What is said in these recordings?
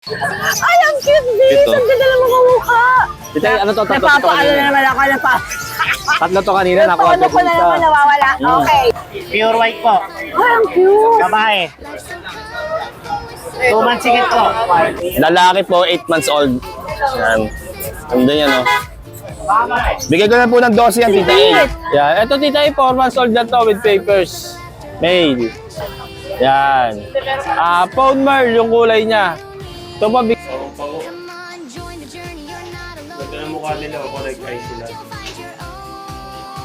Ay, ang cute, Vince! Ito. Ang ganda ng mga mukha! Titay, ano to? Tatlo to Napapaano kanina. na naman ako. Tatlo to kanina, nakuha Napapaano ko na naman nawawala. Okay. Pure white po. Ay, ang cute! Babae. 2 months sigit po. Lalaki po, 8 months old. Yan. Ganda yan, no? Bigay ko na po ng 12 yan, Tita A. Yan. Ito, Tita A, 4 months old na to with papers. Male. Yan. Phone merl, yung kulay niya. Ito pa, big... Ganda ng mukha nila, correct eye sila.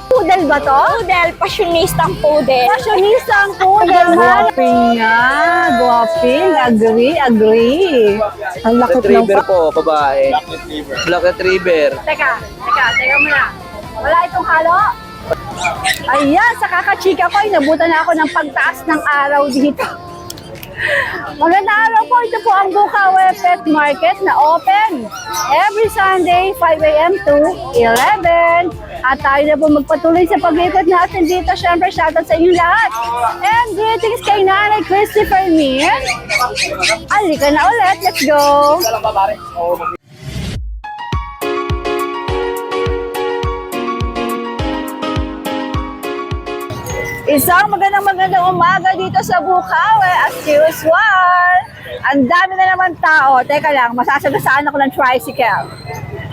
Poodle ba to? Poodle, fashionistang poodle. Fashionista ang poodle. Guwaping niya. Guwaping. Agree. Ang lakit ng Retriever po, babae. Black Retriever. Teka muna. Wala itong halo? Ayan, sa kakachika ko, inabutan na ako ng pagtaas ng araw dito. Magandang araw po, ito po ang Bukawe Pet Market na open every Sunday, 5 a.m. to 11. At tayo na po magpatuloy sa pag-ikot natin dito. Siyempre, shoutout sa inyo lahat. And greetings kay Nanay Christopher Mir. Halika na ulit, let's go! Isang magandang umaga dito sa Bukawe as usual. Ang dami na naman tao. Teka lang, masasagasaan ako ng tricycle.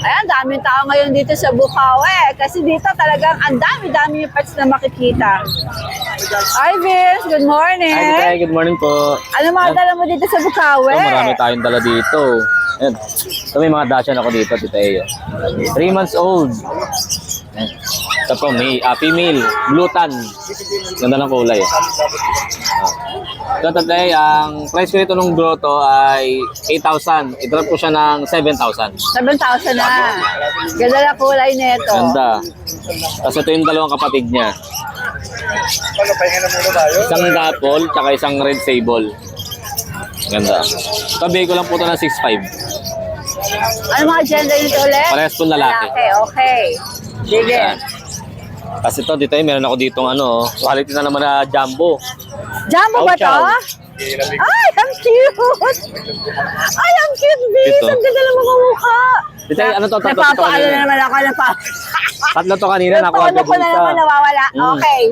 Ayan, daming tao ngayon dito sa Bukawe. Kasi dito talagang ang dami-dami yung pets na makikita. Hi Vince, good morning. Hi, Tita A, good morning po. Ano mga dala mo dito sa Bukawe? Ito, marami tayong dala dito. Ayan. Ito, may mga Dachshund ako dito, Tita A. 3 months old. Ayan. Ito po, may female, blue tan. Ganda ng kulay. Ito, Tita A, ang price ko nito nung grotto ay 8,000. I-drop ko siya ng 7,000. 7,000 na. Ganda na kulay nito. Ganda. Tapos ito yung dalawang kapatid niya. Isang dapol, tsaka isang red sable. Ganda. Tabi ko lang po ito ng 6,500. Ano mga gender nito ulit? Parehas po lalaki. Okay. Sige. Yan. Kasi ito, dito meron ako ditong ano, quality na naman na jumbo. Jumbo ba to? Chow. Ay, ang cute! Ay, ang cute, Vince! Ito. Ang ganda ng mga mukha! Dito, ano to? Tatlo to Napapaano kanina. na naman ako. Tatlo to kanina, nakuha agad ko yung na isa. naman nawawala. Okay.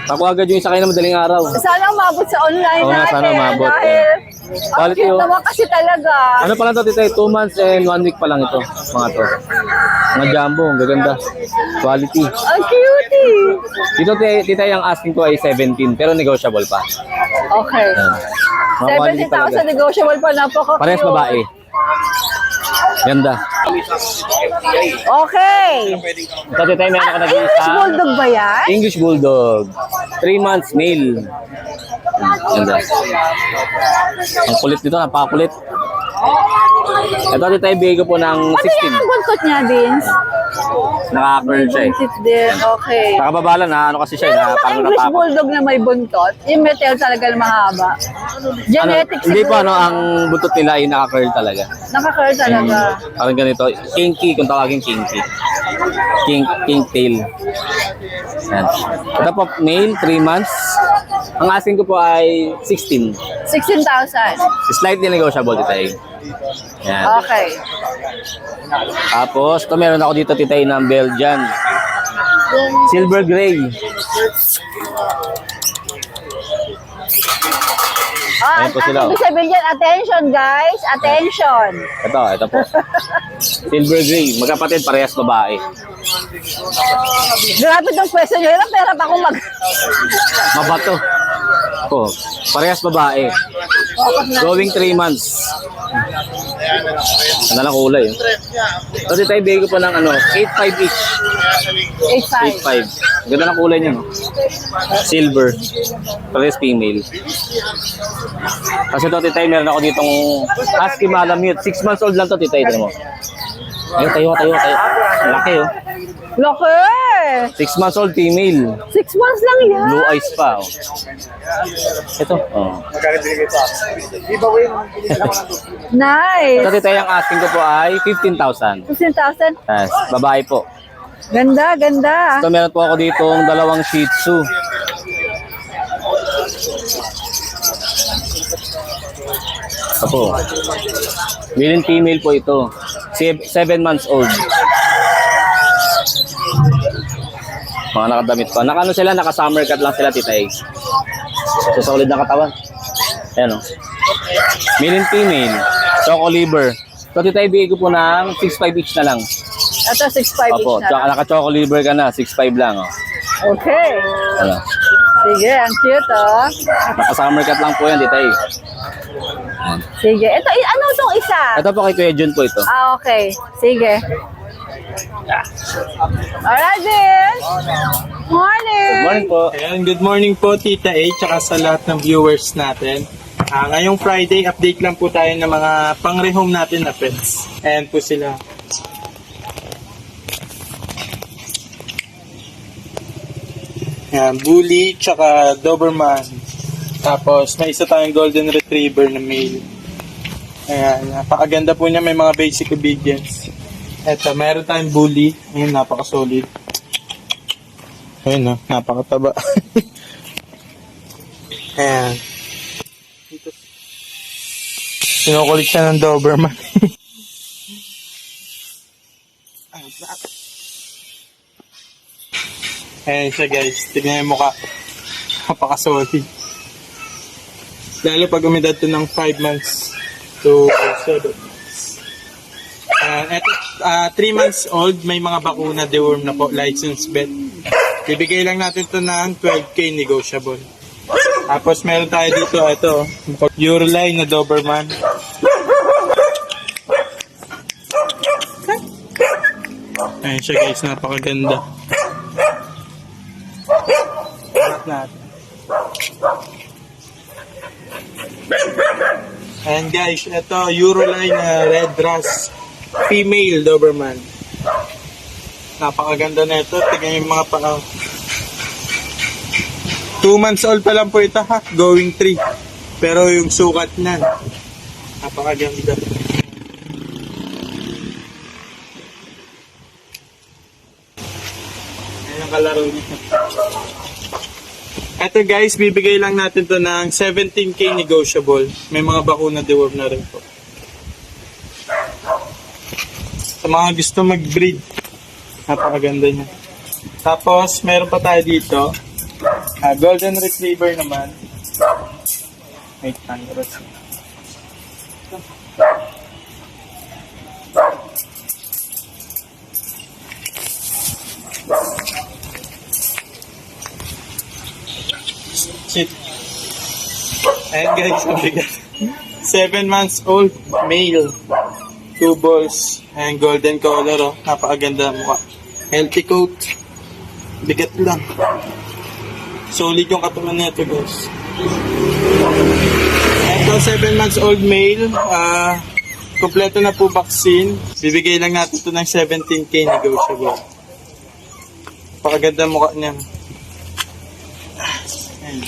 Nakuha agad yung isa kayo na madaling araw. Sana umabot sa online Oo nga, natin. sana umabot, Dahil, ang Quality, cute oh. naman kasi talaga. Ano pa lang to, Tita? 2 months and 1 week pa lang ito. Mga to. Mga jumbo, ang gaganda. Quality. Ang cutie! Dito, Tita, yung asking ko ay 17, pero negotiable pa. Okay. Yan. Mga quality talaga. 70,000 negotiable pa. Napaka-cute. Parehas babae. Ganda. Okay. Ito, Tita, meron ako English nag-iisa. Bulldog ba yan? English Bulldog. 3 months, male. Ganda. Ang kulit nito, napakakulit. Ito, Tita, ibigay ko po ng Ano yan 16. ang buntot niya, Vince? Naka-curl siya eh. Buntot din. Okay. Nakababala na, ano kasi siya, Meron na bang parang English napapa. Bulldog na may buntot? Yung metal talaga na mahaba. Genetics Hindi po, siguro. ang buntot nila ay naka-curl talaga. Naka-curl talaga. Parang ganito, kinky, kung tawagin kinky. King tail. Yan. Ito po, male, 3 months. Ang asking ko po ay 16. 16,000. Slightly negotiable, Titay. Yan. Okay. Tapos, ito meron ako dito, Titay, ng Belgian. Silver gray. Ah, Ayan po sila, ibig sabihin yan, attention guys, attention. Ito po. Silver gray. Magkapatid, parehas babae. Grabe itong question nyo. Ilang pera pa akong Mabato. Po. Parehas babae. Going 3 months. Ano lang kulay. Kasi tayo bigay ko pa ng 8.5 each. 8,500. 8.5. Ganda ng kulay niya, no? Silver. Parehas female. Kasi ito, titay, meron ako ditong husky malamute. 6 months old lang to, titay. Ito mo. Ayun, tayo. Laki, oh. Laki! 6 months old female. 6 months lang yan. Blue eyes pa, oh. Ito, oh. Nice. Ito, titay, ang asking ko po ay 15,000. 15,000. Yes, babae po. Ganda, ganda. Ito, meron po ako ditong dalawang Shih Tzu. Ito po. Male and female po ito. 7 months old. Mga nakadamit pa. Nakano sila, naka-summer cut lang sila, Tita A. So, solid na katawan. Ayan o. Male and female. Choco liver. So, Tita A, bigay ko po ng 6.5 each na lang. Ito, 6.5 Opo, each na lang. naka-choco liver ka na, 6.5 lang. Oh. Okay. Ano? Sige, ang cute, oh. Naka-summer cut lang po yan, Tita A. Sige. Ito, ano itong isa? Ito po kay Kuya Jun po ito. Ah, okay. Sige. Alright, Bill. Morning. Good morning po. Ayan, good morning po Tita A tsaka sa lahat ng viewers natin. Ngayong Friday, update lang po tayo ng mga pang-rehome natin na pets. Ayan po sila. Ayan, Bully tsaka Doberman. Tapos may isa tayong Golden Retriever na male. Ayan, napakaganda po niya, may mga basic obedience. Eto, meron tayong Bully. Ayan, napaka-solid. Ayun, no? Napakataba. Ayan. Dito. Sinukulit siya ng Doberman. Ayan siya, guys. Tignan yung mukha. Napaka-solid. Lalo pag umidad to ng 5 months to 7 months. Eto, 3 months old, may mga bakuna, deworm na po, license vet. Bibigay lang natin to ng 12K negotiable. Tapos meron tayo dito, ito, Euroline na Doberman. Ayan siya guys, napakaganda. Hanap natin. Ayan guys, ito, Euroline na Red Ras, female Doberman. Napakaganda na ito. Tingnan yung mga paa. 2 months old pa lang po ito ha. Going 3. Pero yung sukat nan. Napakaganda. Ayan ang kalaro niya. Ito guys, bibigay lang natin to ng 17K negotiable. May mga bakuna deworm na rin po. Sa mga gusto mag-breed. Napakaganda niya. Tapos, meron pa tayo dito. Golden Retriever naman. Wait, Andros. Shit. Ayan guys, ang bigat. 7 months old, male. 2 balls. Ayan, golden color, oh. Napakaganda mukha. Healthy coat. Bigat lang. Solid yung katawan nito, guys. Ito, 7 months old male. Kompleto na po vaccine. Bibigay lang natin ito ng 17K negotiable. Napakaganda mukha niya. Ayan.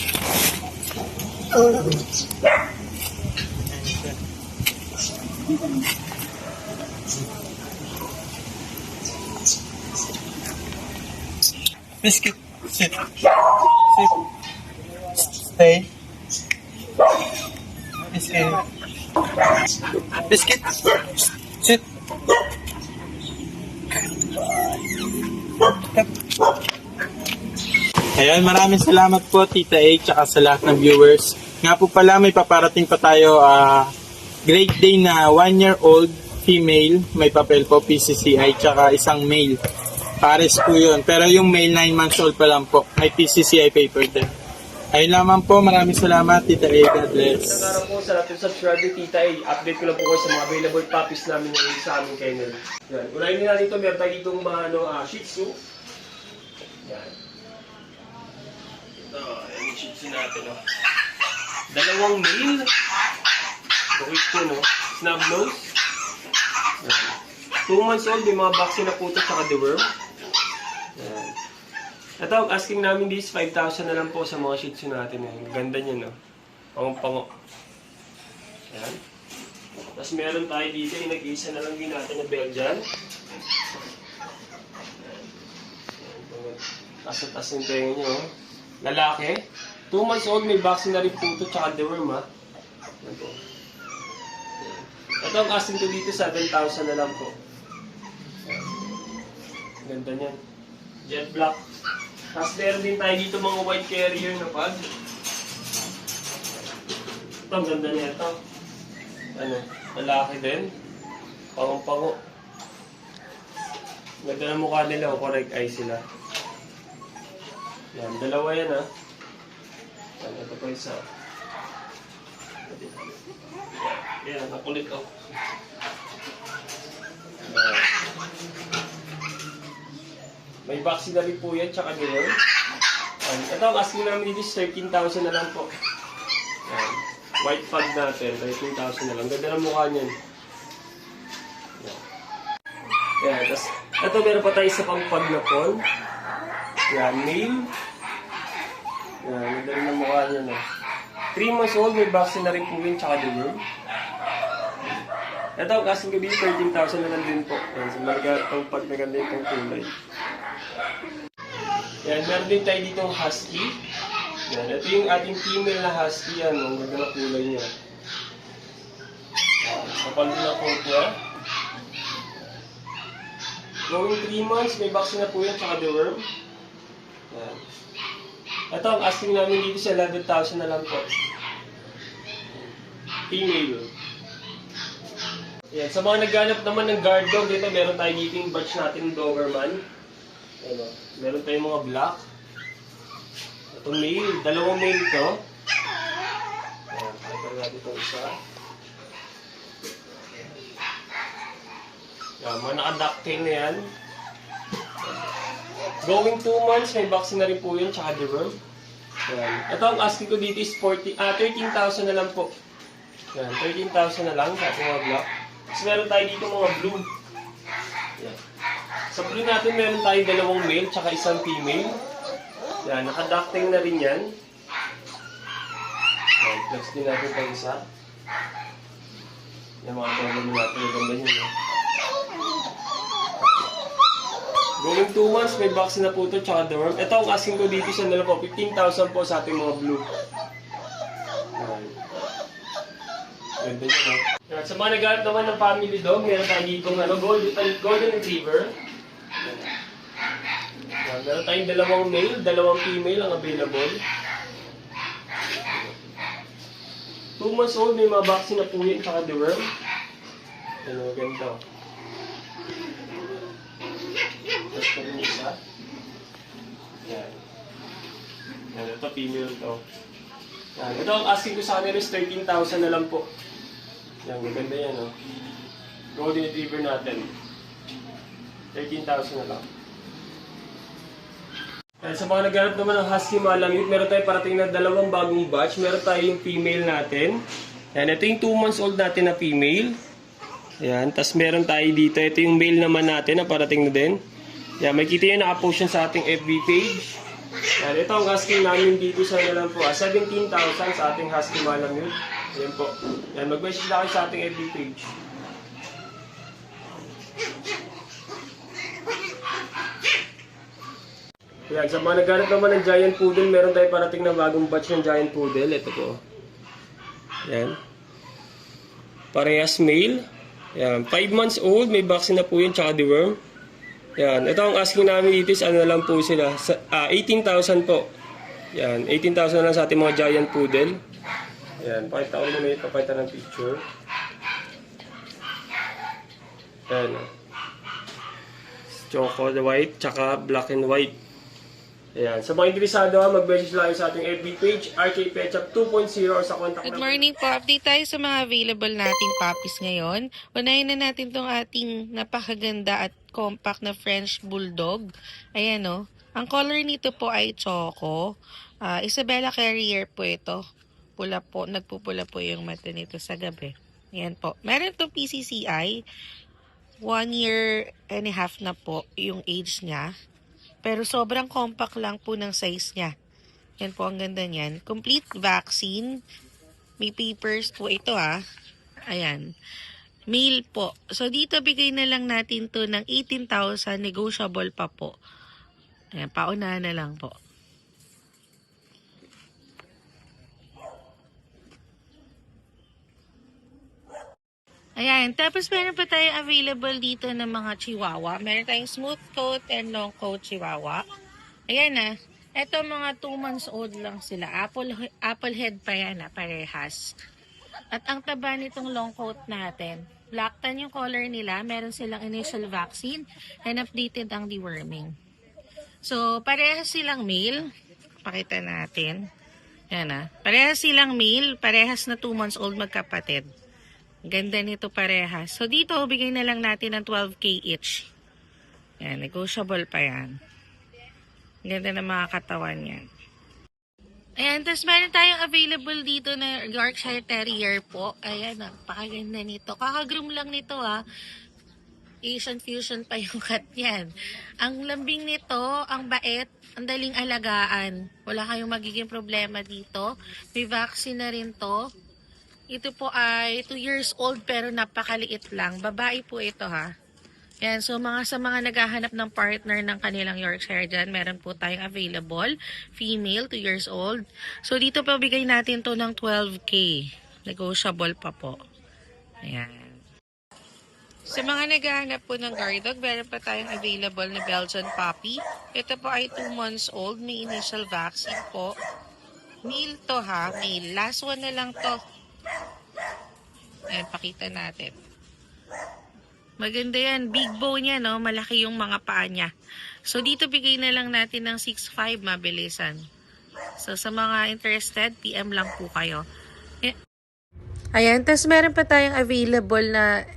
Biscuit. Sit. Sit. Stay. Biscuit. Biscuit. Sit. Ayan, maraming salamat po Tita A tsaka sa lahat ng viewers. Nga po pala, may paparating pa tayo Great Day na 1-year-old female. May papel po PCCI tsaka isang male. Pares po yun. Pero yung male 9 months old pa lang po. May PCCI paper din. Ayun lamang po. Maraming salamat Tita A. God bless. Magandang araw po sa lahat ng subscriber Tita A. Update ko lang po kayo sa mga available puppies namin ngayon sa aming kennel. Yan. Unahin nila dito, meron tayo ditong mga Shih Tzu. Yan. Ito, yan yung Shih Tzu natin. Oh. Dalawang male. Bukit ko, no? Snub nose. Yan. 2 months old, may mga vaccine na po ito, tsaka deworm. Yan. Ito, ang asking namin this 5,000 na lang po sa mga Shih Tzu natin. Yan. Ganda niya, no? Pango-pango. Yan. Tapos meron tayo dito, yung nag-iisa na lang din natin na Belgian. Taas-taas yung tenga nyo. Lalaki. 2 months old, may vaccine na rin po ito, tsaka deworm, ha? Ito. Ito ang asking ko dito, 7,000 na lang po. Ganda niyan. Jet black. Tapos meron din tayo dito mga white carrier na pag. Ito, ang ganda niya ito. Ano, malaki din. Pangong-pango. Ganda ng mukha nila, correct eye sila. Yan, dalawa yan ha. Yan, ito pa isa. Yan, nakulit oh. Yan. May vaccine na rin po yan, tsaka gano'n. Ito ang asking namin dito is 13,000 na lang po. Yan. White fog natin, 13,000 na lang. Ganda ng mukha niyan. Yan. Yan, tapos ito meron pa tayo sa pang-fog na phone. Yan, male. Yan, ganda ng mukha niya no. 3 months old, may vaccine na rin po yun, tsaka deworm. Ito ang asking gabi, 13,000 na lang din po. Yan, sa itong pag maganda itong kulay. Yan, meron din tayo ditong husky. Yan, ito yung ating female na husky. Yan, ang ganda na kulay niya. Kapal din ang coat niya. Going 3 months, may vaccine na po yan, tsaka deworm. Yan. Ito ang asking namin dito sa 11,000 na lang po. Female. Yan. Sa mga nagganap naman ng guard dog, dito meron tayo dito yung batch natin Doberman. Ano, meron tayong mga black. Ito male, dalawang male ito. Ayan, pakita natin itong isa. Yan, mga naka-ducktail na yan. Going 2 months, may vaccine na rin po yun, tsaka deworm. Ayan. Ito ang asking ko dito is 13,000 na lang po. Yan, 13,000 na lang sa ating mga black. Tapos meron tayo dito mga blue. Yan. Sa blue natin meron tayo dalawang male tsaka isang female. Yan, naka-ducktail na rin yan. Yan, flex din natin pa isa. Yan mga tono natin, ganda yun. Going 2 months, may vaccine na po ito tsaka deworm. Ito ang asking ko dito sa nila po, 15,000 po sa ating mga blue. Yan. Ganda nyo, no? Yan, sa mga naghanap naman ng family dog, meron tayo dito golden retriever. Yan, meron tayong dalawang male, dalawang female ang available. 2 months old, may mga vaccine na po yun, tsaka deworm. Yan, maganda. Tapos pa rin isa. Yan. Yan, ito female to. Yan, ito ang asking ko sa kanila is 13,000 na lang po. Yan, maganda yan, oh. Golden retriever natin. 13,000 na lang. At sa mga naghanap naman ng husky malamute, meron tayo parating na dalawang bagong batch. Meron tayo yung female natin. Yan, ito yung 2 months old natin na female. Yan, tas meron tayo dito. Ito yung male naman natin na parating na din. Yan, makikita yun nakapost yun sa ating FB page. Yan, ito ang husky namin dito sa nalang po. 17,000 sa ating husky malamute. Yan po. Yan, mag-message na kayo sa ating FB page. Yan, sa mga naghanap naman ng giant poodle, meron tayo parating na bagong batch ng giant poodle. Ito po. Yan. Parehas male. Yan, 5 months old, may vaccine na po yun, tsaka deworm. Yan, ito ang asking namin dito is ano na lang po sila. 18,000 po. Yan, 18,000 na lang sa ating mga giant poodle. Yan, pakita ko muna ito, pakita ng picture. Yan. Choco white, tsaka black and white. Ayan. Sa mga interesado, mag-message lang sa ating FB page, RK Petshop 2.0 or sa contact Good morning po. Update tayo sa mga available nating puppies ngayon. Unahin na natin itong ating napakaganda at compact na French Bulldog. Ayan o. Ang color nito po ay choco. Isabella Carrier po ito. Pula po. Nagpupula po yung mata nito sa gabi. Ayan po. Meron itong PCCI. 1 year and a half na po yung age niya. Pero sobrang compact lang po ng size niya. Yan po ang ganda niyan. Complete vaccine. May papers po ito ha. Ayan. Male po. So dito bigay na lang natin to ng 18,000. Negotiable pa po. Ayan. Paunahan na lang po. Ayan. Tapos meron pa tayong available dito ng mga chihuahua. Meron tayong smooth coat and long coat chihuahua. Ayan na. Ito mga 2 months old lang sila. Apple head pa yan parehas. At ang taba nitong long coat natin, black tan yung color nila. Meron silang initial vaccine and updated ang deworming. So, parehas silang male. Pakita natin. Yan na. Parehas silang male. Parehas na 2 months old magkapatid. Ganda nito parehas. So, dito, bigay na lang natin ng 12K each. Yan, negotiable pa yan. Ganda ng mga katawan yan. Ayan, tapos meron tayong available dito na Yorkshire Terrier po. Ayan, napakaganda nito. Kakagroom lang nito Asian fusion pa yung cat yan. Ang lambing nito, ang bait, ang daling alagaan. Wala kayong magiging problema dito. May vaccine na rin to. Ito po ay 2 years old pero napakaliit lang. Babae po ito Yan, so sa mga naghahanap ng partner ng kanilang Yorkshire dyan, meron po tayong available. Female, 2 years old. So dito pa bigay natin to ng 12K. Negotiable pa po. Ayan. Sa mga naghahanap po ng guard dog, meron pa tayong available na Belgian puppy. Ito po ay 2 months old. May initial vaccine po. Male to male. Last one na lang to. Ayan, pakita natin. Maganda yan. Big bone niya, no? Malaki yung mga paa niya. So, dito bigay na lang natin ng 6'5", mabilisan. So, sa mga interested, PM lang po kayo. Ayan, tas meron pa tayong available na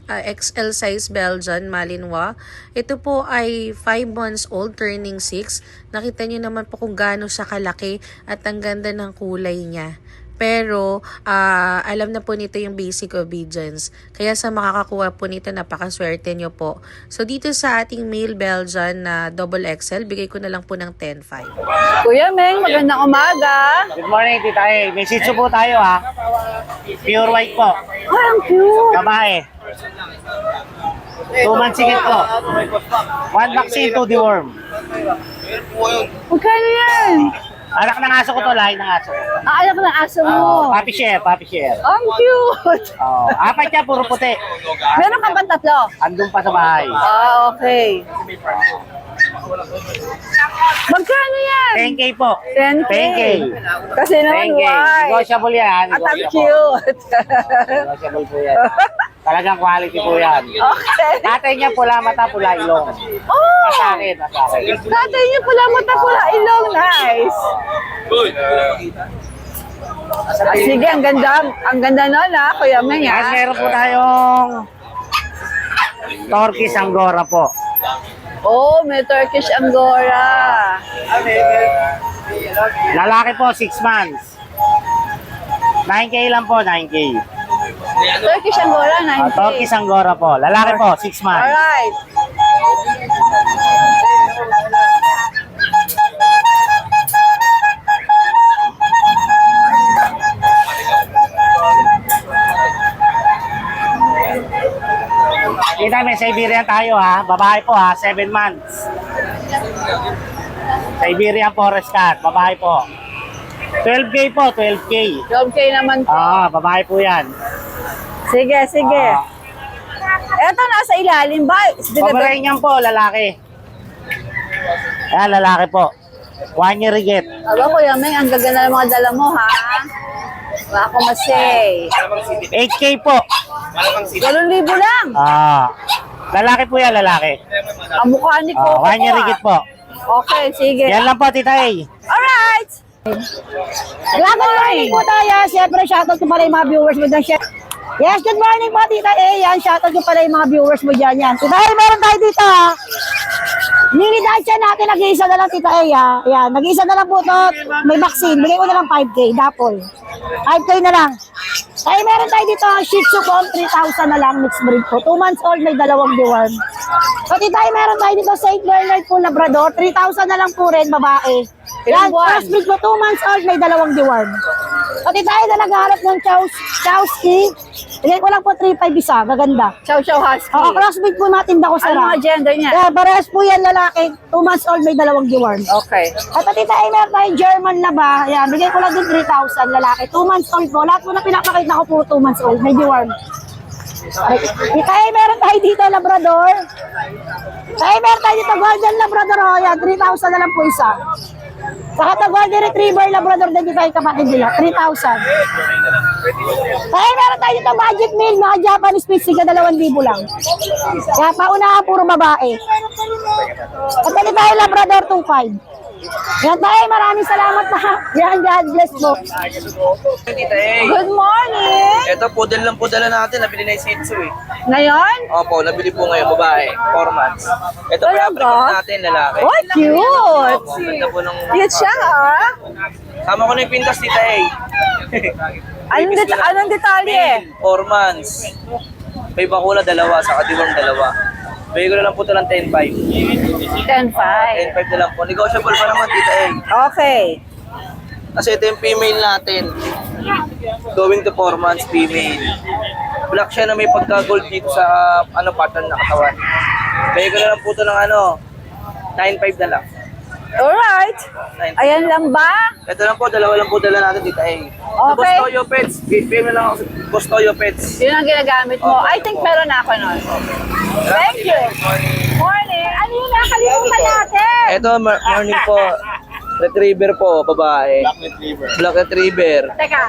XL size Belgian Malinois. Ito po ay 5 months old, turning 6. Nakita niyo naman po kung gaano siya kalaki at ang ganda ng kulay niya. Pero, alam na po nito yung basic obedience. Kaya sa makakakuha po nito, napakaswerte nyo po. So, dito sa ating male Belgian na double XL, bigay ko na lang po ng 10.5. Kuya Meng, magandang umaga. Good morning, Tita E. May Shih Tzu po tayo Pure white po. Ay, ang cute. Babae. 2 months sigit po. 1 vaccine, 2 deworm. Magkano yan? Anak ng aso ko to, lahi ng aso ko. Anak ng aso mo. Puppy share, puppy share. Ang cute. 4 niya, puro puti. Meron ka bang 3? Andun pa sa bahay. Okay. Magkano yan? 10K po. 10K. 10K. Kasi naman, 10K. why? Negotiable yan. At ang Negotiable. cute. Negotiable po yan. Talagang quality po yan. Okay. Tatay niya pula mata, pula ilong. Oh! Masakin, masakin. Tatay niyo pula mata pula ilong. Nice. Sige, ang ganda nun Kuya Meng Guys, meron po tayong Turkish Angora po. Oh, may Turkish Angora. Lalaki po, 6 months. 9K lang po, 9K. Turkish Angora, 9K. Turkish Angora po. Lalaki po, 6 months. Alright. Kita, may Siberian tayo Babae po 7 months. Siberian Forest Cat. Babae po. 12K po, 12K. 12K naman po. Babae po yan. Sige. Eto, nasa ilalim ba? Pomeranian po, lalaki. Ayan, lalaki po. 1 year rigid. Aba, Kuya Meng, ang gaganda ng mga dala mo, Wala ko masay. 8K po. 8,000 lang. Lalaki po yan, lalaki. Ang mukha ni Coco. 1 year rigid po. Okay, sige. Yan lang po, Tita A. Alright. Good morning po tayo. Siyempre, shoutout ko pala yung mga viewers mo dyan. Yes, good morning po, Tita A. Yan, shoutout ko pala yung mga viewers mo dyan. Yan. Tita A, meron tayo dito, Mini Dacia natin, nag-iisa na lang, Tita A, Yan, nag-iisa na lang po to. May vaccine. Bigay ko na lang 5K, dapol. 5K na lang. Ay, meron tayo dito, Shih Tzu po, 3,000 na lang, mixed breed po. 2 months old, may 2 deworm. So, Tita A, meron tayo dito, St. Bernard po, Labrador. 3,000 na lang po rin, babae. Yan, first breed po, 2 months old, may 2 deworm. So, Tita A, na naghahanap ng Chowski. Bigay ko lang po 3,500 isa, gaganda. Chow Husky. Crossbreed po natin ko sa Ano mga gender niya? Yeah, parehas po yan lalaki. 2 months old, may 2 deworm. Okay. At Tita A, meron tayong German na ba? Yan, bigay ko lang din 3,000 lalaki. 2 months old po. Lahat po na pinapakita ko po 2 months old, may deworm. Tita A, meron tayo dito, Labrador. Ay, meron tayo dito, Golden Labrador. O, yan, 3,000 na lang po isa. Saka ito, Golden Retriever Labrador din tayo kapatid nila, 3,000. Ay, meron tayo dito, Magic Meal, mga Japanese Spitz, siga 2,000 lang. Kaya paunahan, puro babae. At dali tayo, Labrador 2,500. Yan tayo, maraming salamat na. Yan, God bless mo. Tita A. Good morning! Ito, poodle lang po dala natin. Nabili na yung Shih Tzu eh. Ngayon? Opo, nabili po ngayon, babae. 4 months. Ito po yung Talaga? apricot natin, lalaki. Oh, cute! Opo, ganda po ng... Cute siya, ha? Sama ko na yung pintas, Tita A. Anong detalye? 4 months. May bakula, 2. Saka diwang 2. Bigay ko na lang po ito ng 10.5. 10.5. 10.5 na lang po. Negotiable pa naman, Tita A. Okay. Kasi ito yung female natin. Going to 4 months female. Black siya na may pagka-gold dito sa pattern na katawan. Bigay ko na lang po ito ng 9.5 na lang. Alright. 9.5. Ayan lang ba? Ito lang po, 2 lang po dala natin dito eh. Sa Okay. Bostoyo Pets. PM na lang ako sa Bostoyo Pets. Yun ang ginagamit mo. I think meron na ako nun. Thank you. Morning. Ano yung nakalimutan natin? Ito, morning po. Retriever po, babae. Black Retriever. Teka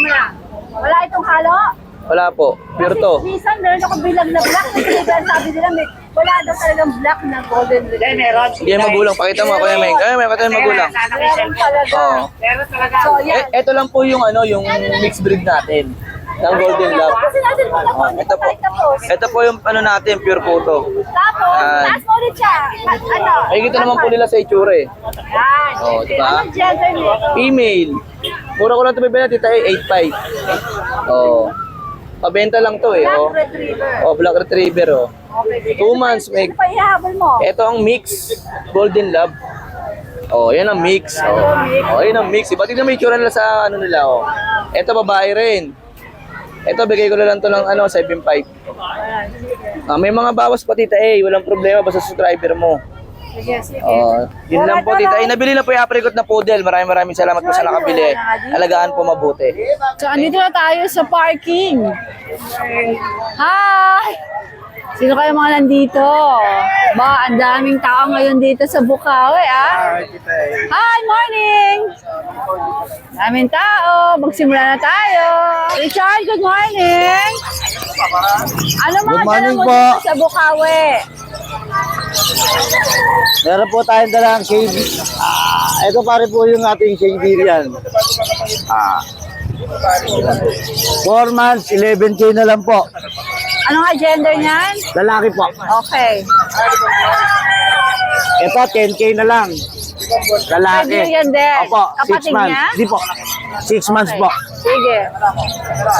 muna. Wala itong halo? Wala po. Pure to. Kasi minsan meron ako bilang na black. Kasi sabi nila wala daw talagang black na golden retriever. Hindi yan magulang. Pakita mo, Kuya Meng. Kuya Meng, pakita mo magulang. Meron talaga. Oo. So, yan. Ito lang po yung yung mixed breed natin. Ng Golden Lab. Kasi natin muna po. Ito po. Ito po yung natin, pure photo. Tapos, taas mo ulit siya. Ano? Ay, kita naman po nila sa itsura eh. Yan. Oh, diba? Anong gender nito? Female. Mura ko lang ito bibili, Tita eh, 8.5. Oh. Pabenta lang to eh. Black Oh. retriever. Oh, Black Retriever oh. Okay. 2 months, may... Ano pa ihahabol mo? Ito ang mix, Golden Lab. Oh, yan ang mix. Oh, yan ang mix. Iba tignan mo yung itsura nila sa nila oh. Ito babae rin. Ito bigay ko na lang to ng 7.5. May mga bawas pa, Tita eh. Walang problema basta subscriber mo. Sige, sige. Oh, yun lang po, Tita. Nabili na po yung apricot na poodle. Maraming salamat po sa nakabili. Alagaan po mabuti. So, andito na tayo sa parking. Hi! Sino kayo mga nandito? Ba, ang daming tao ngayon dito sa Bukawi, ah. Hi, morning! Daming tao. Magsimula na tayo. Richard, good morning! Ano mga dala mo dito sa Bukawi? Meron po tayong dalang shade. Ito pare po yung ating Shaderian. 4 months, 11K na lang po. Ano nga gender niyan? Lalaki po. Okay. Ito, 10K na lang. Lalaki. Shaderian din. Opo, 6 Kapatid months. niya? Di po. 6 months po. Sige.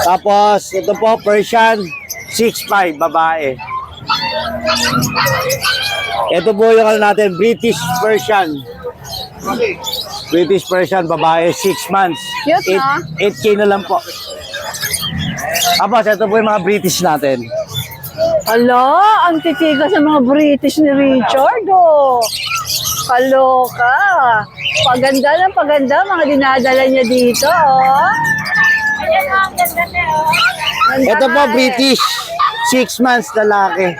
Tapos, ito po, Persian, 6'5", babae. Ito po yung natin, British Persian. British Persian, babae, 6 months. Cute, no? 8K na lang po. Tapos, ito po yung mga British natin. Hala, ang titigas sa mga British ni Richard, oh. Kaloka. Paganda ng paganda, mga dinadala niya dito, oh. Ayan, ang ganda niya, oh. Ganda Ito po, nga, eh. British, 6 months, lalaki.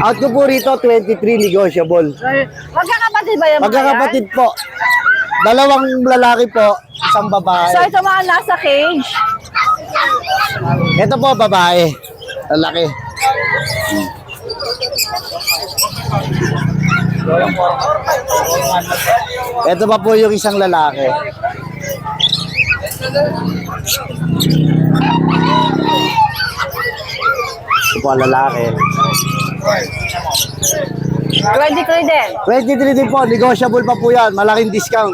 Out ko po rito, 23 negotiable. Magkakapatid ba yung mga Magkakapatid po. 2 lalaki po, 1 babae. So, ito mga nasa cage. Ito po, babae. Lalaki. Ito pa po yung isang lalaki. Ito po ang lalaki. 23 din. 23 din po, negotiable pa po yan. Malaking discount.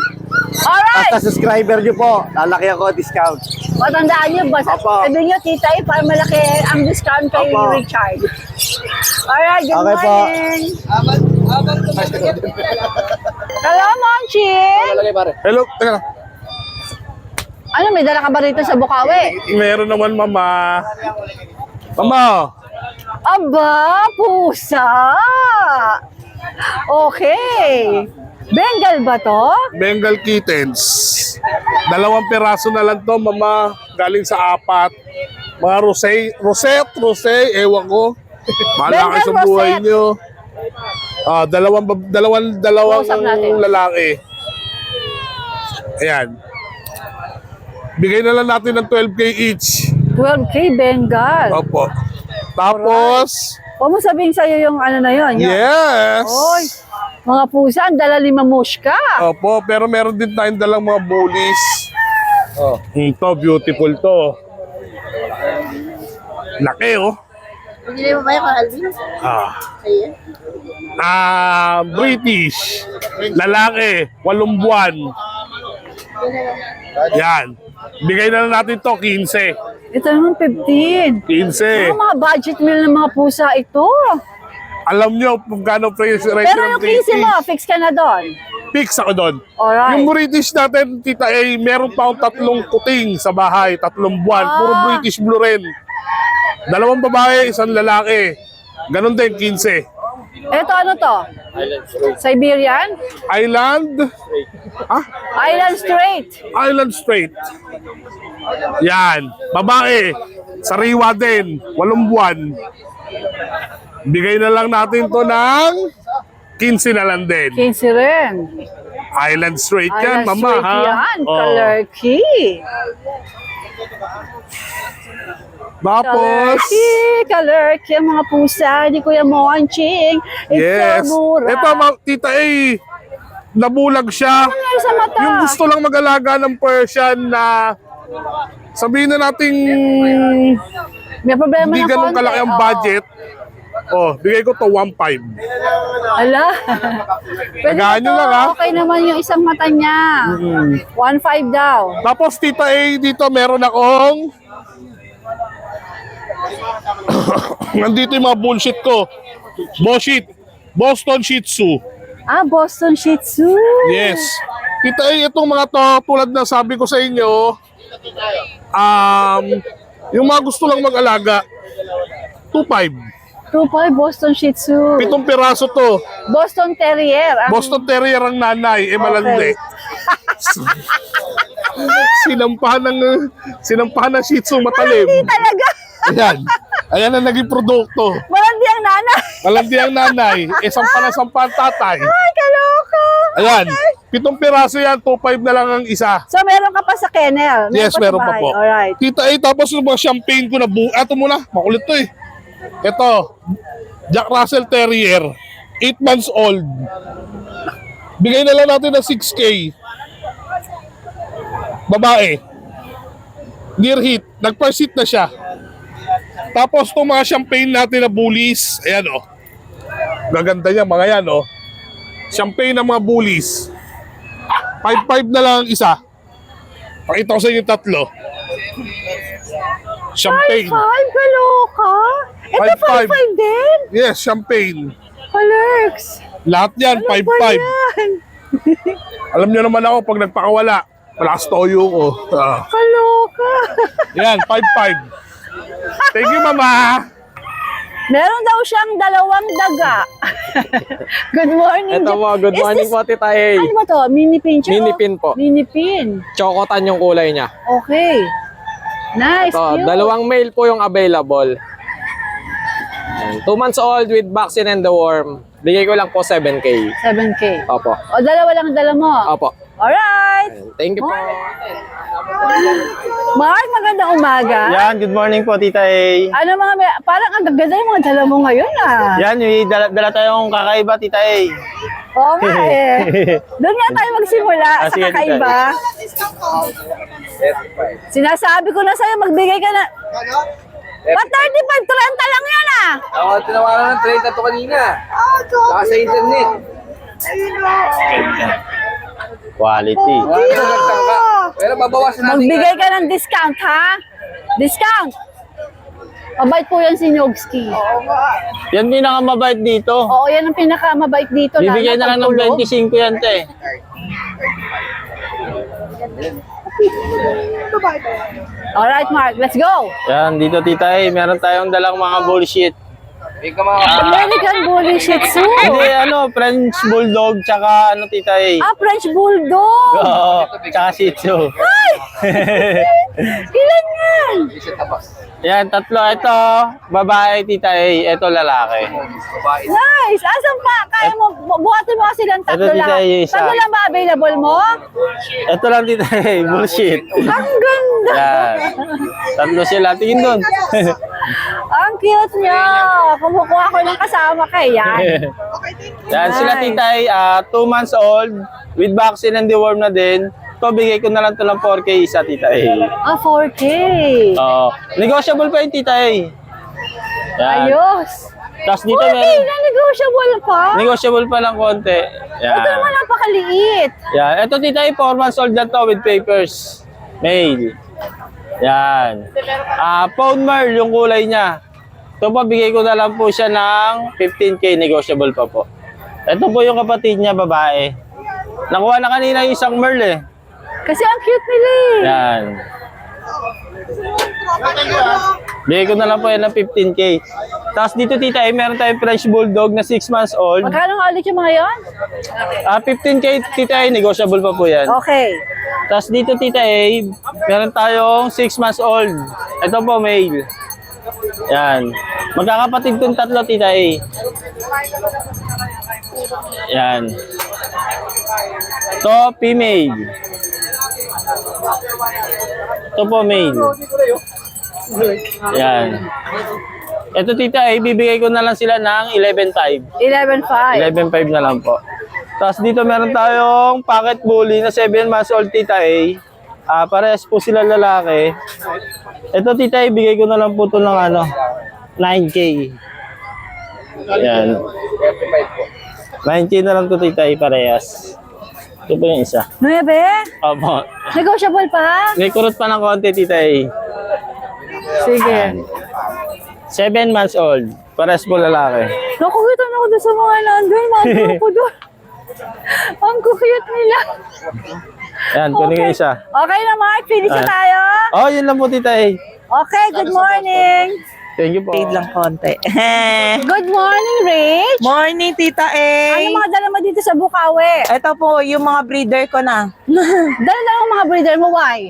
Alright. Basta subscriber nyo po, lalaki ako discount. Matandaan niyo ba? Opo. Sabi niyo, tita, para malaki ang discount kay Opo. Richard. Alright, good Okay po. morning. Hello, Monchie. Lalagay pare. Hello, teka lang. Ano, may dala ka ba rito sa Bukawi? Meron naman, mama. Mama! Aba, pusa! Okay. Bengal ba to? Bengal kittens. 2 piraso na lang to, mama. Galing sa 4. Mga rosé, ewan ko. Bahala kayo sa Bengal buhay rosette. nyo. Dalawang Usap natin. lalaki. Ayan. Bigay na lang natin ng 12K each. 12K Bengal. Opo. Tapos, Huwag mo sabihin sa'yo yung ano na yun. Yung, yes. Oy, mga pusa, ang dala 5 mushka. Opo, pero meron din tayong dalang mga bullies. Oh, ito, beautiful to. Laki, oh. Hindi mo ba yung Alvin? British. Lalaki, 8 buwan. Yan. Bigay na lang natin to, 15. Ito naman 15. 15. Mga budget meal ng mga pusa ito. Alam nyo kung gano'ng price Pero yung 15 mo, fix ka na doon. Fix ako doon. Alright. Yung British natin, Tita A, meron pa akong 3 kuting sa bahay, 3 buwan. Puro British Blue rin. 2 babae, 1 lalaki. Ganon din, 15. Ito ano to? Siberian? Island? Island Straight. Island Straight. Yan. Babae. Sariwa din. 8 buwan. Bigay na lang natin to ng 15 na lang din. 15 rin. Island Straight yan, Island mama. Straight Ha? yan. Oo. Color key. Tapos, Color key ang mga pusa. Hindi ko yung monching. It's yes. so mura. Ito, Tita A, nabulag siya. Ano sa mata? Yung gusto lang mag-alaga ng Persian na sabihin na nating May problema hindi ng ganun konti. kalaki ang Oo. budget. Oh, bigay ko to 1.5. Ala. Pwede Tagaan na nyo to. lang, ha? Okay naman yung isang mata niya. 1.5 daw. Tapos Tita A, dito meron akong nandito yung mga bullshit ko. Boston Shih Tzu. Boston Shih Tzu. Yes. Tita A, itong mga to, tulad na sabi ko sa inyo, yung mga gusto lang mag-alaga, 2.5. 2.5 Boston Shih Tzu. 7 piraso to. Boston Terrier. Boston Terrier ang nanay, malandi. Sinampahan ng Shih Tzu matalim. Hindi talaga. Ayan. Ayan ang naging produkto. Malandi ang nanay. Malandi ang nanay, sampa ang tatay. Ay, kaloka. Ayan. 7 piraso yan, 2.5 na lang ang isa. So, meron ka pa sa kennel? Yes, sa meron pa bahay. po. Alright. Tita A, tapos yung mga champagne ko na Ito muna, makulit to eh. Ito, Jack Russell Terrier, 8 months old. Bigay na lang natin ng 6K. Babae. Near heat, nag-first heat na siya. Tapos itong mga champagne natin na bullies, ayan o. Gaganda niya mga yan o. Champagne ng mga bullies. 5.5 na lang ang isa. Pakita ko sa inyo yung 3. Champagne. 5, kaloka. Ito 5.5. 5 din? Yes, champagne. Kalerks. Lahat yan, Ano ba 5.5. yan? Alam niyo naman ako, pag nagpakawala, malakas toyo ko. Kaloka. Yan, 5.5. Thank you, mama. Meron daw siyang 2 daga. Good morning. Ito po, good Is morning this- po, Tita A. Ano ba to? Mini pin siya? Mini pin po. Mini pin. Chocotan yung kulay niya. Okay. Nice. Ito, cute. 2 male po yung available. 2 months old with vaccine and the worm. Bigay ko lang po 7K. 7K. Opo. O, 2 lang ang dala mo. Opo. Alright. Thank you po. Mark, magandang umaga. Yan, good morning po, Tita A. Ano parang ang gaganda yung mga dala mo ngayon ah. Yan, may dala tayong kakaiba, Tita A. Oo nga eh. Doon nga tayo magsimula sa Sige, kakaiba. Sinasabi ko na sa'yo, magbigay ka na. Ba't 35, 30 lang yan ah? Ako, tinawaran ng 30 to kanina. Saka sa internet. Quality. Wala na nagtangka. Pero babawasan natin. Magbigay ka ng discount ha? Discount! Mabait po yan si Nyogski. Yan pinakamabait dito. Oo, yan ang pinakamabait dito. Bibigyan na lang ng 25 yan, te. Alright, Mark, let's go! Yan, dito, Tita A. Meron tayong dalang mga bullshit. American Bully Shih Tzu. Hindi, French Bulldog, tsaka tita eh. French Bulldog. Oo, tsaka Shih Tzu. Ilan yan? Yan, tatlo. Ito, babae, tita A. Ito, lalaki. Nice! Asan pa? Kaya mo, buhatin mo kasi lang tatlo Ito, lang. tita, isa. Tatlo lang ba available mo? Ito lang, tita A. Bullshit. Ang ganda! Yan. Tatlo sila. Tingin doon. Ang cute niya! Kumukuha ko ng kasama kay yan. Yan, sila tita A. 2 months old. With vaccine and deworm na din. Ito, bigay ko na lang ito ng 4K isa, tita A. 4K. Oo. Negotiable pa yung tita A. Yan. Ayos. Tapos dito 4K meron. na negotiable pa? Negotiable pa lang konti. Yan. Ito naman napakaliit. Yan. Ito tita A, 4 months old na to with papers. Male. Yan. Phone merl yung kulay niya. Ito po, bigay ko na lang po siya ng 15K, negotiable pa po. Ito po yung kapatid niya, babae. Nakuha na kanina yung isang merl eh. Kasi ang cute nila eh. Yan. Bigay ko na lang po yan ng 15K. Tapos dito tita, meron tayong French Bulldog na 6 months old. Magkano nga ulit yung mga yon? 15K tita, negotiable pa po yan. Okay. Tapos dito tita meron tayong 6 months old. Ito po, male. Yan. Magkakapatid kong tatlo tita Yan. Ito, female. Ito po, male. Yan. Ito tita bibigay ko na lang sila ng 11.5. 11.5. 11.5 na lang po. Tapos dito meron tayong pocket bully na 7 months old tita parehas po sila lalaki. Ito tita bigay ko na lang po ito ng 9K. Yan. 9K na lang ito tita parehas. Ito po yung isa. 9? Opo. Negotiable pa? May kurot pa ng konti tita Sige. 7 months old. Parehas po lalaki. Nakukita na ako doon sa mga nandun. Mga ko doon. Ang cute nila. Yan, kunin ko isa. Okay na Mark, finish na tayo. Oh, yun lang po tita Okay, good morning. Thank you po. lang konti. Good morning, Rich. Morning, Tita Ano A. mga dala mo dito sa Bukawi? Ito po, yung mga breeder ko na. Dala-dala mo mga breeder mo, why?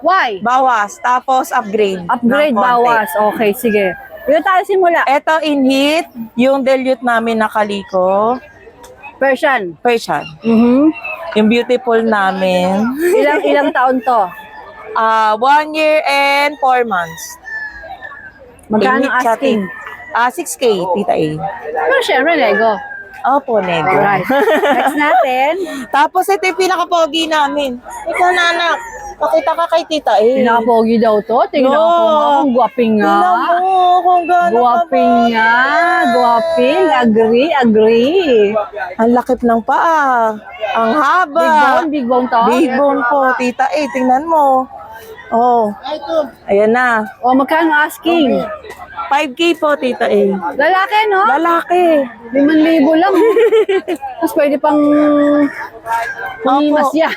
Why? Bawas, tapos upgrade. Upgrade, ng konti. bawas. Okay, sige. Dito tayo simula. Ito, in-heat, yung dilute namin na kaliko. Persian. Persian. Yung beautiful namin. Ilang taon to? 1 year and 4 months. Magkano In-heat siya, asking? 6K, Tita A. Pero syempre, Lego. Opo, Nego. Alright. Next natin. Tapos ito yung pinaka-pogi namin. Ikaw, nanak. Pakita ka kay Tita A. Pinakapogi daw to. Tingnan No. ko nga kung guwaping nga. Tingnan mo kung gano'n Guwaping nga. Guwaping. Agree. Ang lakip ng paa. Ang haba. Big bone to? Big bone po, Tita A. Tingnan mo. Oh. Ayan na. O, magkano asking? 5K po, Tita A. Lalaki, no? Lalaki. 5,000 lang. Tapos pwede pang pumimas Opo. yan.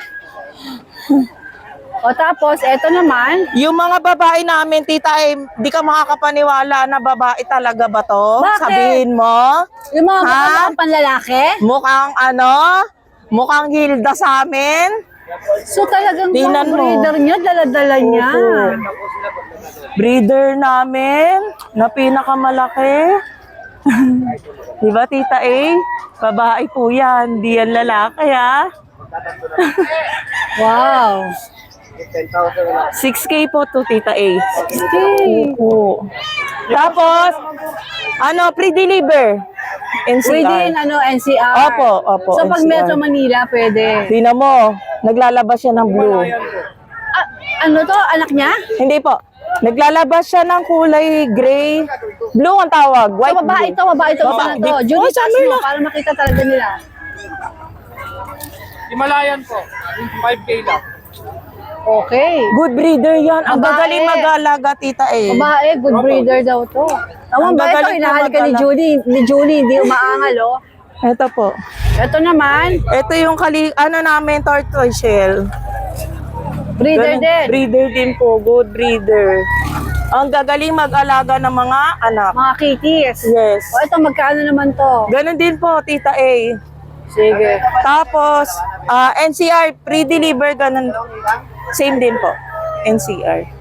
O tapos, eto naman. Yung mga babae namin, Tita A, di ka makakapaniwala na babae talaga ba to? Bakit? Sabihin mo. Yung mga Ha? mukhang panlalaki. Mukhang mukhang Hilda sa amin. So talagang Tingnan mo. breeder niya, dala-dala niya. Opo. Breeder namin na pinakamalaki. Diba, Tita A? Babae po yan, di yan lalaki, ha? Wow. 6K po to, Tita A. 6K. Opo. Tapos, pre-deliver. Pwede NCR. NCR. Opo, So pag NCR. Metro Manila, pwede. Tingnan mo, naglalabas siya ng blue. Ano to? Anak niya? Hindi po. Naglalabas siya ng kulay gray. Blue ang tawag. White So babae blue. to, babae to. Isa na to. Di- Judy, Oh, sabi mo na. para makita talaga nila. Himalayan po. 5K lang. Okay. Good breeder yan. Ang Babae. gagaling mag-alaga, Tita A. Babae, good breeder daw to. Tama Ang ba ito? gagaling na Inahal ka ni mag-alak. Judy. Ni Julie, hindi umaangal, oh. Ito po. Ito naman, Ito yung namin, tortoise shell. breeder Ganun- din. Breeder din po. Good breeder. Ang gagaling mag-alaga ng mga anak. Mga kitties. Yes. O, ito, magkano naman to? Ganon din po, Tita A. Sige. Tapos, NCR, pre-deliver, ganun. Same din po. NCR. Okay,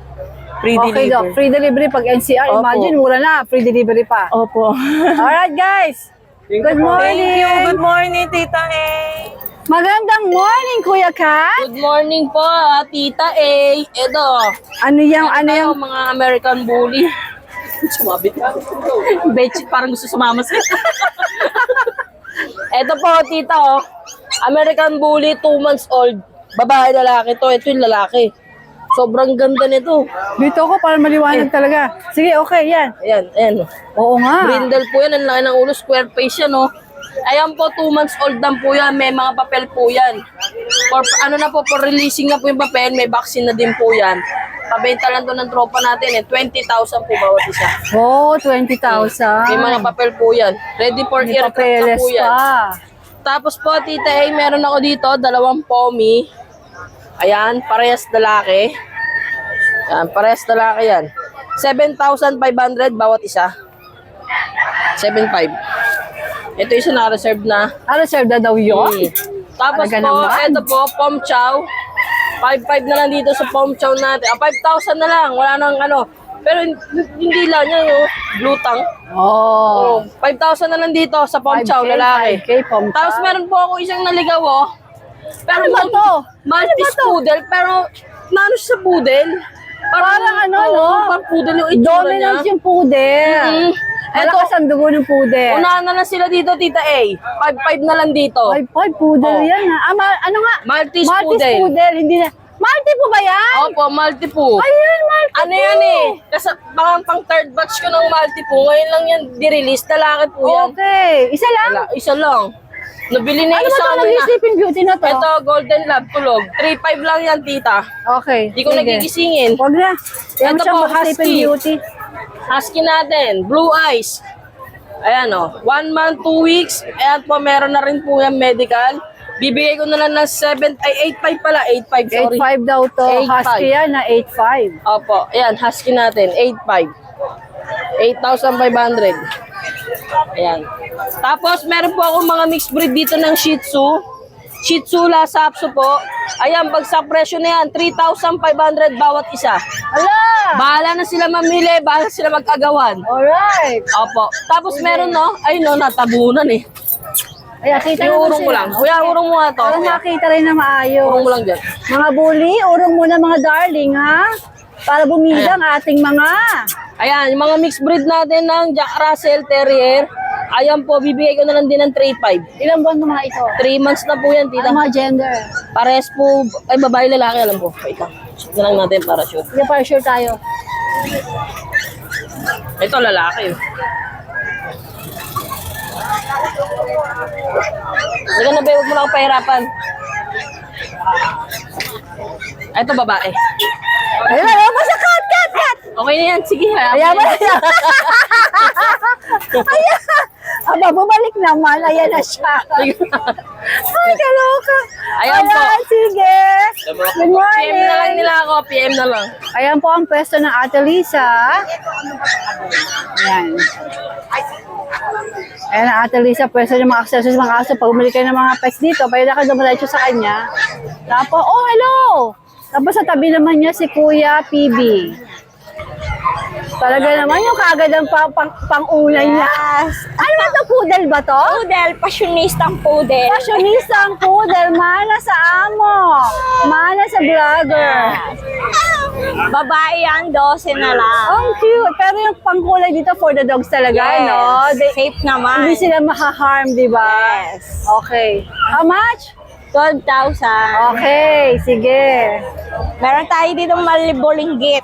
Pre-deliver. Doc. Free delivery pag NCR. Opo. Imagine, mura na. Free delivery pa. Opo. Alright, guys. Good morning. Thank you. Good morning, Tita A. Magandang morning, Kuya Kat. Good morning po, Tita A. Ito, Ano yung mga American Bully. Sumabit ka. Betchy, parang gusto sumama sa'yo. Ito po, Tita, oh. American Bully, 2 months old. Babae, lalaki to. Ito yung lalaki. Sobrang ganda nito. Dito ako para maliwanag talaga. Sige, okay, yan. Ayan, ayan. Oo nga. Brindle po yan. Ang laki ng ulo. Square face yan, oh. Ayan po, 2 months old lang po yan. May mga papel po yan. For releasing na po yung papel. May vaccine na din po yan. Pabenta lang to ng tropa natin, 20,000 po bawat isa. Oh, 20,000. May mga papel po yan. Ready for May aircraft na papeles po yan. pa. Tapos po, Tita A, meron ako dito, 2 Pomi. Ayan, parehas lalaki. Ayan, parehas lalaki yan. 7,500 bawat isa. 7,500. Ito isa na-reserve na. Reserve na daw yun? Tapos Talaga po, naman. ito po, Pom Chow. 5,500 na lang dito sa Pom Chow natin. 5,000 na lang. Wala nang ano. Pero hindi lang yan, yung blue tang. Oh. 5,000 na lang dito sa Pom Chow, 5K, lalaki. 5K, Pom Chow. Tapos meron po ako isang naligaw, oh. Pero Ano ba to? Maltese poodle, pero nano siya sa poodle? Parang ano, oo, no? Parang poodle yung itsura niya. Dominant yung puder. Mhm. Malakas ang dugo ng puder. Unahan na lang sila dito, Tita A. 5,500 na lang dito. 5'5", puder Oh. yan ha. Ano nga? Maltese Maltese poodle. poodle. Hindi na. Maltese po ba yan? Opo, multi po. Ayun, Maltese Ano yan eh? Kasi pang third batch ko ng multi po. Ngayon lang yan di-release. Lalaki po yan. Okay. Isa lang? Isa lang. Nabili na Ano ba isa ito? ano na. Nag-sleeping beauty na to? Ito, Golden Lab tulog. 3,500 lang yan, Tita. Okay. Hindi ko sige. nagigisingin. Huwag na. Yan Ito siya po, maka-sleeping husky. beauty. Husky natin, blue eyes. Ayan o, 1 month, 2 weeks. Ayan po, meron na rin po yan medical. Bibigay ko na lang ng 8,500 pala, 8,500, sorry. 8'5" daw to. 8'5". Husky yan na 8'5". Opo, ayan, husky natin, 8,500. 8,500. Ayan. Tapos, meron po ako mga mixed breed dito ng Shih Tzu. Shih Tzu, Lhasa Apso po. Ayan, bagsak presyo na yan, 3,500 bawat isa. Ala! Bahala na sila mamili, bahala sila mag-agawan. Alright. Opo. Tapos meron no, ay no, natabunan eh. Ayan, kita Yung naman urong ko sila. lang. Kuya, urong mo nga to. Para Kuya. makita rin na maayos. Urong mo lang dyan. Mga bully, urong muna mga darling, ha? Para bumidang ating mga... Ayan, yung mga mixed breed natin ng Jack Russell Terrier. Ayan po, bibigay ko na lang din ng 3,500. Ilang buwan mga ito? 3 months na po yan, tita. Ano mga gender? Pares po, ay babae lalaki, alam po. Wait lang. Check na lang natin para sure. Sige, para sure tayo. Ito lalaki. Sige na, huwag mo lang akong pahirapan. Ito babae. Ayun, ayun mo sa cut! Okay na yan, sige. Ayan mo na yan. Ayan. Aba, bumalik naman. Ayan na siya. Ay, kaloka. Ayan po. Sige. Good morning. PM na lang nila ako, PM na lang. Ayan po ang pwesto ng Ate Lisa. Ayan. Ayan ang Ate Lisa, pwesto ng mga accessories, mga aso. Pag umili kayo ng mga pets dito, pwede ka dumiretso sa kanya. Tapos, oh, hello! Tapos sa tabi naman niya si Kuya PB. Talaga naman yung kaagad ang pang-ulay niya. Ano ba ito? Poodle ba to? Poodle, fashionistang poodle. Fashionista ang poodle. Mana sa amo. Mana sa vlogger. Babae yan, 12 na lang. Ang cute. Pero yung pangkulay dito for the dogs talaga, no? Safe naman. Hindi sila maha-harm, di ba? Yes. Okay. How much? 12,000. Okay, sige. Meron tayo dito malibolinggit.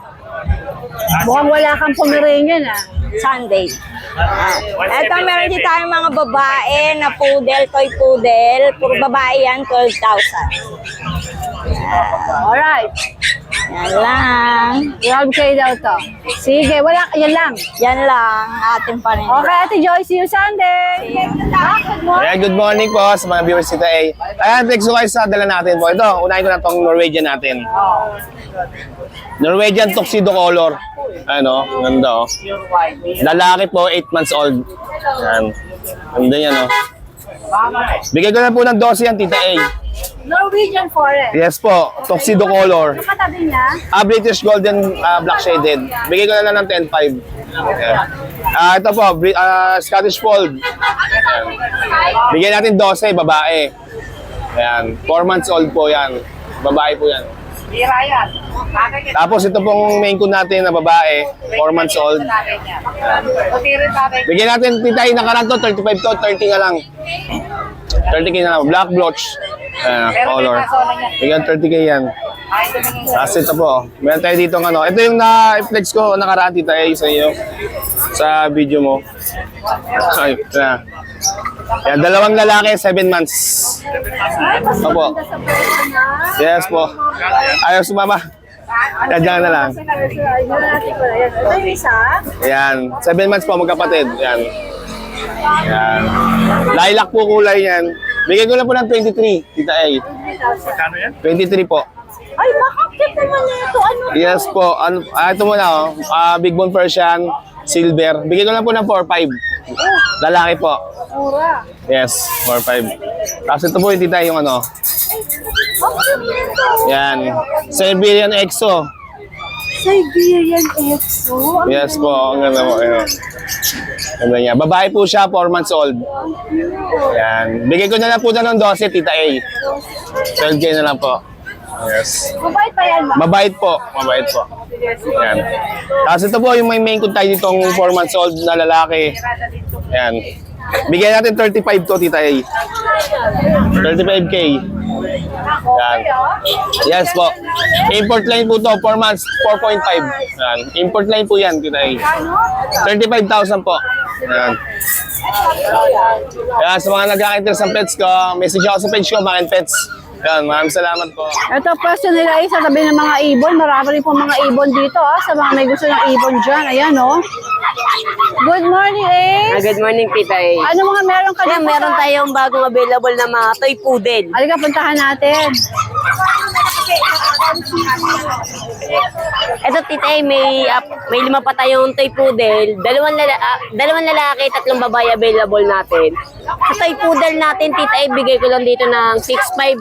Mukhang wala kang Pomeranian, ah. Sunday. Ito meron din tayong mga babae na poodle, toy poodle. Puro babae yan, 12,000. Alright. Yan lang. 12K daw to. Sige, wala, yan lang. Yan lang ating paninda. Okay, Ate Joy, see you Sunday. Good morning. Ayan, good morning po sa mga viewers nito A. Ayan, thanks so kayo sa dala natin po. Ito, unahin ko na itong Norwegian natin. Norwegian tuxedo color. Ano, ganda oh. Lalaki po, 8 months old. Yan. Ganda yan oh. Bigay ko na po ng 12 yan, Tita A. Norwegian Forest. Yes po, tuxedo color. Ano katabi niya? British Golden Black Shaded. Bigay ko na lang ng 10.5. Yeah. Ito po, Scottish Fold. Bigyan natin 12, babae. Ayan, 4 months old po yan. Babae po yan. Tapos ito pong main ko natin na babae, 4 months old. Bigyan natin, Tita, nakaraan to, 35 to, 30 nga lang. 30k na lang, black blotch. Color. Bigyan 30k yan. Tapos ito po, meron tayo dito ng ano. Ito yung na-flex ko nakaraan, Tita, sa iyo. Sa video mo. Ay, na. Yan, 2 lalaki, 7 months. Opo. Yes po. Ayaw sumama. Yan na lang. Ito yung isa. Yan. 7 months po, magkapatid. Yan. Yan. Lilac po kulay yan. Bigay ko na po ng 23, Tita A. Magkano yan? 23 po. Ay, makakit naman ito. Ano? Yes po. Ito muna oh. Big Bone Persian, silver. Bigay ko na po ng 4-5. Lalaki po. Mura. Yes, 4-5. Tapos ito po yung Tita, yung ano. Yan. Siberian EXO. Siberian EXO. Yes po, ang ganda po. Ayan. Ganda niya. Babae po siya, 4 months old. Yan. Bigay ko na lang po na ng 12, Tita A. 12K na lang po. Yes. Mabait pa yan, ma? Mabait po. Mabait po. Yan. Tapos ito po yung may main kuntay ditong 4 months old na lalaki. Yan. Bigyan natin 35 to, Tita A. 35K. Yan. Yes po. Import line po to, 4 months, 4.5. Yan. Import line po yan, Tita A. 35,000 po. Yan. Kaya sa mga nagkaka-interest ng pets ko, message ako sa page ko, Makin Pets. Yan, maraming salamat po. Ito, pwesto nila ay sa tabi ng mga ibon. Marami rin po mga ibon dito, sa mga may gusto ng ibon dyan. Ayan, oh. Good morning, Ace. Good morning, Tita A. Ano mga meron ka dito? Meron tayong bagong available na mga toy poodle. Halika, puntahan natin. Ito, Tita A, may 5 pa tayong toy poodle. Dalawang lalaki, 3 babae available natin. Sa toy poodle natin, Tita A, bigay ko lang dito ng 6'5",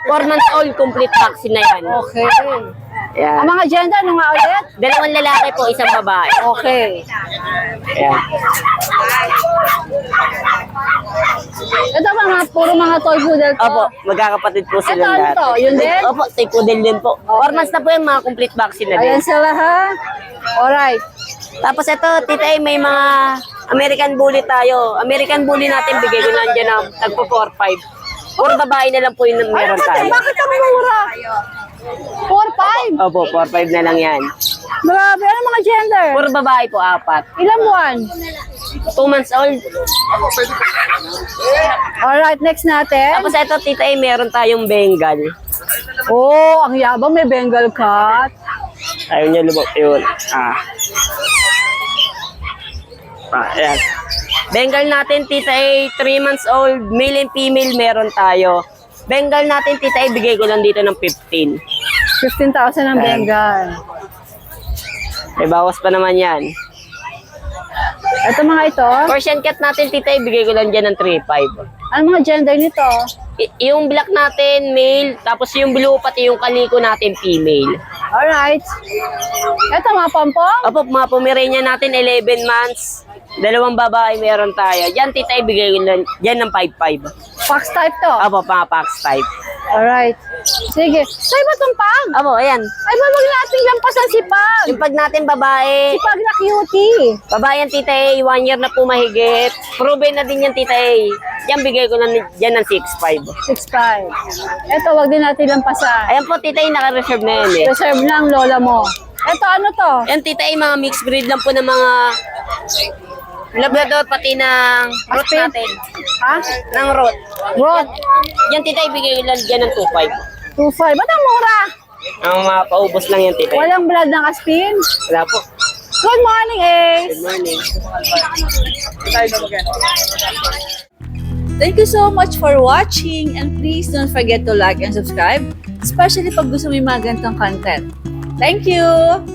4 months old, complete vaccine na yan. Okay. Yan. Ang mga gender, ano nga ulit? 2 lalaki po, 1 babae. Okay. Yan. Ito puro mga toy poodle to. Opo, magkakapatid po Ito, silang ano lahat. to? Yun din? Opo, toy poodle din po. 4 months na po yung mga complete vaccine na din. Ayan sila, ha? Alright. Tapos ito, Tita A, may mga American Bully tayo. American Bully natin, bigay ko lang dyan ng tagpo 4-5. Puro babae na lang po yung meron tayo. Bakit ang mura? 4-5? Opo, 4-5 na lang yan. Grabe, ano mga gender? Puro babae po, 4. Ilang buwan? 2 months old. Alright, next natin. Tapos ito, Tita A, meron tayong Bengal. Oh, ang yabang, may Bengal cat. Ayaw niya lubog. Yun. Ayan. Bengal natin, Tita A, 3 months old, male and female meron tayo. Bengal natin, Tita A, bigay ko lang dito ng 15. 15,000 ang Bengal. May bawas pa naman yan. Ito mga ito. Persian cat natin, Tita A, bigay ko lang dyan ng 3.5. Ano mga gender nito? Yung black natin, male, tapos yung blue, pati yung kaliko natin, female. Alright. Ito mga pompong. Opo, mga Pomeranian natin, 11 months. 2 babae meron tayo. Yan, Tita, ibigay ko lang yan ng 5.5. Fox type to. Opo, mga Fox type. Alright. Sige. Sa'yo ba itong pag? Opo, ayan. Ay, wag natin lampasan si pag. Yung pag natin babae, Si pag na cutie. babae yan, Tita A, 1 year na po mahigit. Proven na din yan, Tita A. Yan, bigay ko lang yan ng 6.5. 6'5". Ito, wag din natin lampasan. Ayan po, Tita A, naka-reserve na yan eh. Reserve na ang lola mo. Ito, ano to? Yan, Tita A, mga mixed breed lang po ng mga Labrador, pati ng root Aspin? natin. Ha? Ng root. Rod. Yan, Tita A, bigay ko lang yan ng 2.5. 2'5". Ba't ang mura? Ang mga paubos lang yan, Tita A. Walang blood ng aspin? Wala po. Good morning, Ace. Good morning. Thank you so much for watching and please don't forget to like and subscribe, especially pag gusto mo yung mga ganitong content. Thank you!